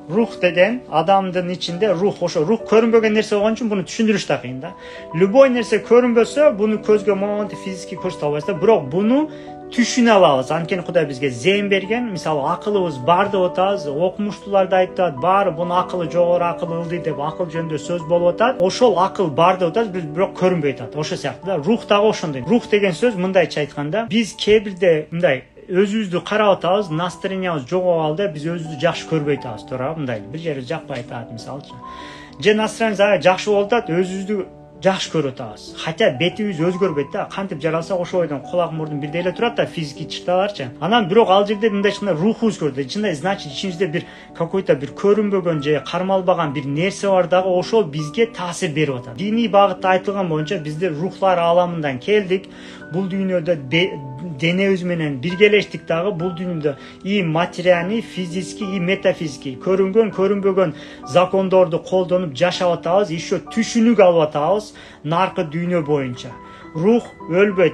Ruh degen adamdın içinde ruh, oşo ruh körünbögen nerse болгон үчүн bunu түшүндүрүш да кыйын да. Любой нерсе körünbөсө, bunu көзгө моментти физически көрсөтө албайсыз да, бирок bunu түшүнө алабыз. Анткени Кудай бизге зейин берген, мисалы акылыбыз бар деп атабыз, окумуштуулар да айтат, баары бунун акылы жогору, акыл ылдый деп акыл жөнүндө сөз болуп атат. Ошол акыл бар деп атабыз, биз бирок көрүнбөй атат. Ошо сыяктуу да, рух дагы ошондой. Рух деген сөз мындайча айтканда, биз кээ бирде мындай өзүбүздү карап атабыз, настроениябыз жогоп алды, биз өзүбүздү жакшы көрбөй атабыз, туура, мындай бир жери жакпай атат мисалчы. Же настроениябыз жакшы болуп атат, өзүбүздү жакшы көрүп атабыз. Хотя бетибиз өзгөрбөйт да, кантип жаралсак ошол бойдон кулак мурдун бирдей эле турат да, физический чыкталарчы. Анан бирок ал жерде мындай чыкканда рухубуз көрдү. Чынында значит ичибизде бир какой-то бир көрүнбөгөн же кармалбаган бир нерсе бар дагы, ошол бизге таасир берип атат. Диний багытта айтылган боюнча бизде рухлар ааламынан келдик. Бул дүйнөдө денебиз менен биргелештик дагы, бул дүйнөдө и материальный, физический, и метафизический көрүнгөн, көрүнбөгөн закондорду колдонуп жашап атабыз, еще түшүнүк алып атабыз наркы дүйнө боюнча. Рух өлбөйт.